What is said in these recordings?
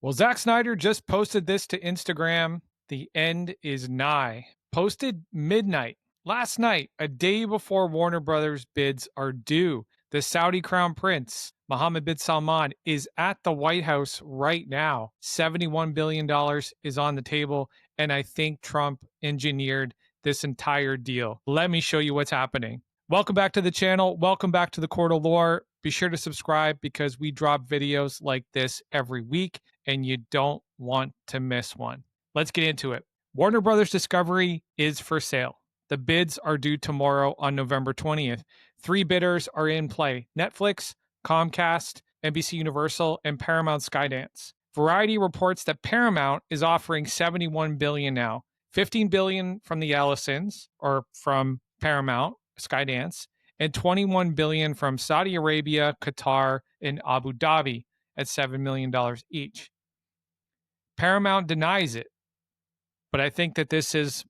Well, Zack Snyder just posted this to Instagram. The end is nigh. Posted midnight last night, a day before Warner Brothers bids are due. The Saudi crown prince, Mohammed bin Salman, is at the White House right now. $71 billion is on the table, and I think Trump engineered this entire deal. Let me show you what's happening. Welcome back to the channel. Welcome back to the Court of Lore. Be sure to subscribe because we drop videos like this every week and you don't want to miss one. Let's get into it. Warner Brothers Discovery is for sale. The bids are due tomorrow on November 20th. 3 bidders are in play: Netflix, Comcast, NBC Universal, and Paramount Skydance. Variety reports that Paramount is offering $71 billion now. $15 billion from the Ellisons, or from Paramount, Skydance, and $21 billion from Saudi Arabia, Qatar, and Abu Dhabi at $7 million each. Paramount denies it, but I think that this is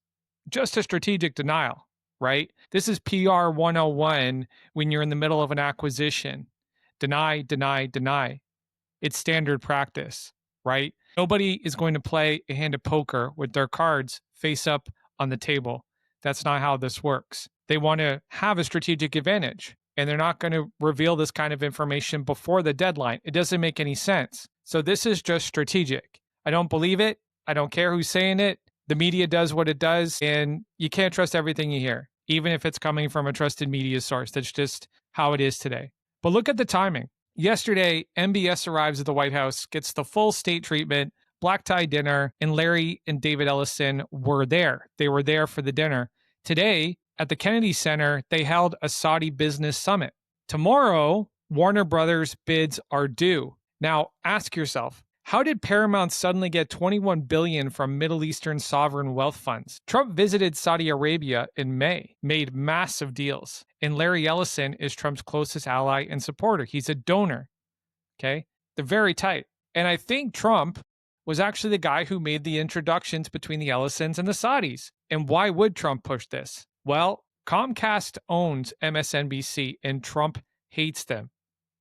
just a strategic denial, right? This is PR 101 when you're in the middle of an acquisition. Deny, deny, deny. It's standard practice, right? Nobody is going to play a hand of poker with their cards face up on the table. That's not how this works. They want to have a strategic advantage, and they're not going to reveal this kind of information before the deadline. It doesn't make any sense. So this is just strategic. I don't believe it. I don't care who's saying it. The media does what it does, and you can't trust everything you hear, even if it's coming from a trusted media source. That's just how it is today. But look at the timing. Yesterday, MBS arrives at the White House, gets the full state treatment, black tie dinner, and Larry and David Ellison were there. They were there for the dinner. Today, at the Kennedy Center, they held a Saudi business summit. Tomorrow, Warner Brothers bids are due. Now, ask yourself, how did Paramount suddenly get $21 billion from Middle Eastern sovereign wealth funds? Trump visited Saudi Arabia in May, made massive deals, and Larry Ellison is Trump's closest ally and supporter. He's a donor, okay? They're very tight. And I think Trump was actually the guy who made the introductions between the Ellisons and the Saudis. And why would Trump push this? Well, Comcast owns MSNBC, and Trump hates them,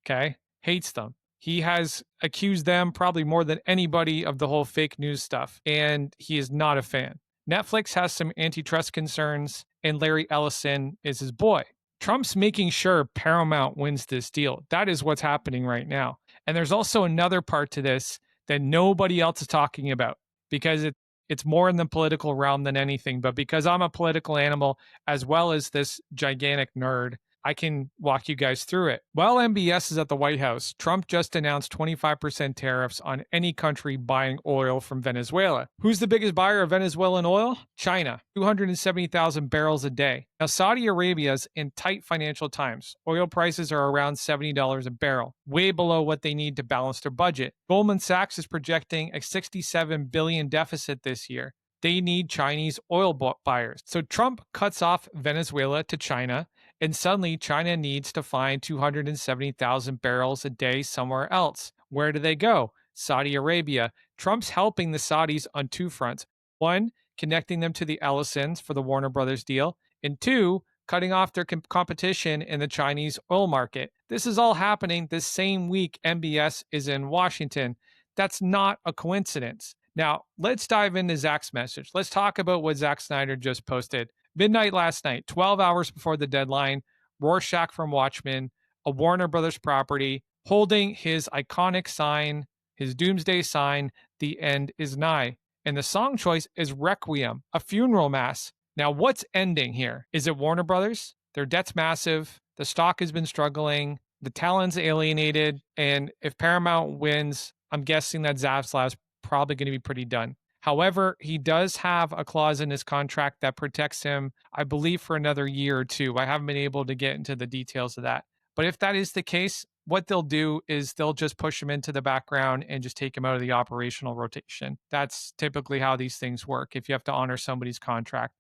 okay? Hates them. He has accused them probably more than anybody of the whole fake news stuff, and he is not a fan. Netflix has some antitrust concerns, and Larry Ellison is his boy. Trump's making sure Paramount wins this deal. That is what's happening right now. And there's also another part to this that nobody else is talking about, because it's more in the political realm than anything. But because I'm a political animal as well as this gigantic nerd, I can walk you guys through it. While MBS is at the White House, Trump just announced 25% tariffs on any country buying oil from Venezuela. Who's the biggest buyer of Venezuelan oil? China, 270,000 barrels a day. Now, Saudi Arabia's in tight financial times. Oil prices are around $70 a barrel, way below what they need to balance their budget. Goldman Sachs is projecting a $67 billion deficit this year. They need Chinese oil buyers. So Trump cuts off Venezuela to China, and suddenly China needs to find 270,000 barrels a day somewhere else. Where do they go? Saudi Arabia. Trump's helping the Saudis on 2 fronts. 1, connecting them to the Ellisons for the Warner Brothers deal, and 2, cutting off their competition in the Chinese oil market. This is all happening this same week MBS is in Washington. That's not a coincidence. Now, let's dive into Zack's message. Let's talk about what Zack Snyder just posted. Midnight last night, 12 hours before the deadline, Rorschach from Watchmen, a Warner Brothers property, holding his iconic sign, his doomsday sign, "The End Is Nigh." And the song choice is Requiem, a funeral mass. Now, what's ending here? Is it Warner Brothers? Their debt's massive. The stock has been struggling. The talent's alienated. And if Paramount wins, I'm guessing that Zaslav's probably going to be pretty done. However, he does have a clause in his contract that protects him, I believe, for another year or 2. I haven't been able to get into the details of that. But if that is the case, what they'll do is they'll just push him into the background and just take him out of the operational rotation. That's typically how these things work if you have to honor somebody's contract.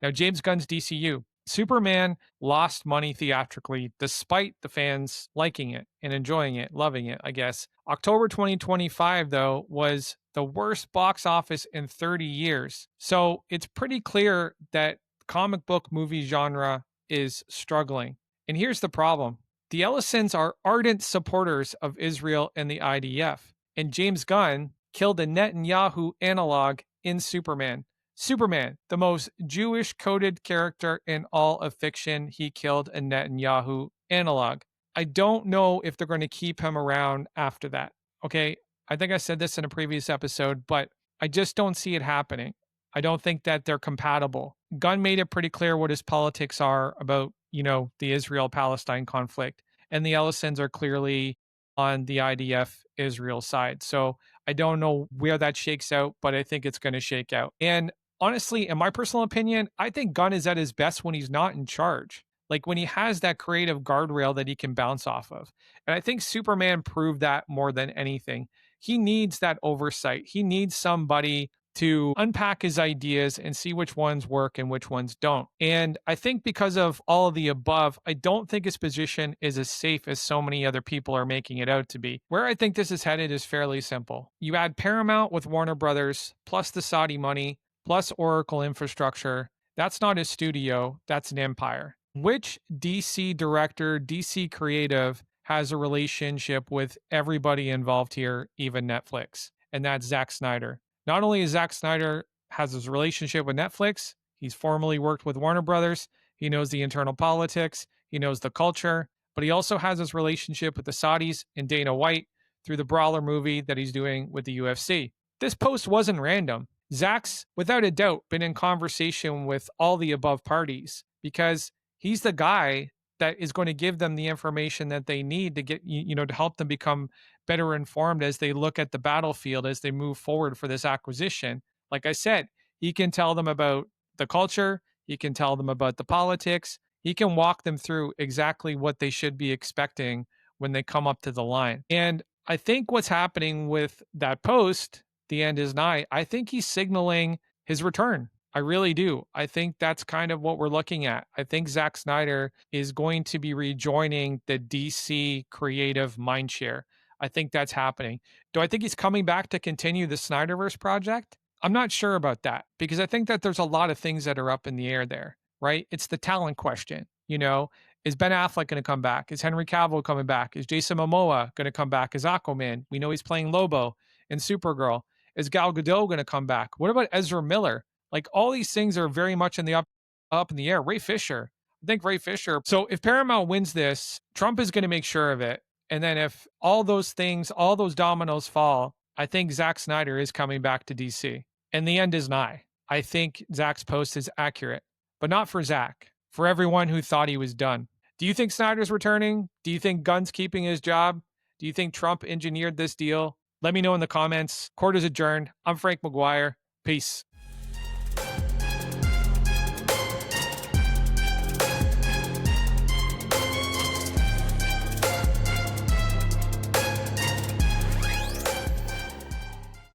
Now, James Gunn's DCU. Superman lost money theatrically despite the fans liking it and enjoying it, loving it, I guess. October 2025, though, was the worst box office in 30 years. So it's pretty clear that comic book movie genre is struggling. And here's the problem. The Ellisons are ardent supporters of Israel and the IDF. And James Gunn killed a Netanyahu analog in Superman. Superman, the most Jewish coded character in all of fiction, he killed a Netanyahu analog. I don't know if they're going to keep him around after that. Okay. I think I said this in a previous episode, but I just don't see it happening. I don't think that they're compatible. Gunn made it pretty clear what his politics are about, the Israel Palestine conflict. And the Ellisons are clearly on the IDF Israel side. So I don't know where that shakes out, but I think it's going to shake out. And honestly, in my personal opinion, I think Gunn is at his best when he's not in charge. Like when he has that creative guardrail that he can bounce off of. And I think Superman proved that more than anything. He needs that oversight. He needs somebody to unpack his ideas and see which ones work and which ones don't. And I think because of all of the above, I don't think his position is as safe as so many other people are making it out to be. Where I think this is headed is fairly simple. You add Paramount with Warner Brothers, plus the Saudi money, plus Oracle infrastructure. That's not a studio, that's an empire. Which DC director, DC creative has a relationship with everybody involved here, even Netflix? And that's Zack Snyder. Not only is Zack Snyder has his relationship with Netflix, he's formerly worked with Warner Brothers, he knows the internal politics, he knows the culture, but he also has his relationship with the Saudis and Dana White through the Brawler movie that he's doing with the UFC. This post wasn't random. Zack's, without a doubt, been in conversation with all the above parties because he's the guy that is going to give them the information that they need to get, to help them become better informed as they look at the battlefield, as they move forward for this acquisition. Like I said, he can tell them about the culture. He can tell them about the politics. He can walk them through exactly what they should be expecting when they come up to the line. And I think what's happening with that post, the end is nigh, I think he's signaling his return. I really do. I think that's kind of what we're looking at. I think Zack Snyder is going to be rejoining the DC creative mindshare. I think that's happening. Do I think he's coming back to continue the Snyderverse project? I'm not sure about that because I think that there's a lot of things that are up in the air there, right? It's the talent question. Is Ben Affleck going to come back? Is Henry Cavill coming back? Is Jason Momoa going to come back as Aquaman? We know he's playing Lobo in Supergirl. Is Gal Gadot going to come back? What about Ezra Miller? Like all these things are very much in the up in the air. Ray Fisher. I think Ray Fisher. So if Paramount wins this, Trump is going to make sure of it. And then if all those things, all those dominoes fall, I think Zack Snyder is coming back to DC. And the end is nigh. I think Zack's post is accurate, but not for Zack, for everyone who thought he was done. Do you think Snyder's returning? Do you think Gunn's keeping his job? Do you think Trump engineered this deal? Let me know in the comments. Court is adjourned. I'm Frank McGuire. Peace.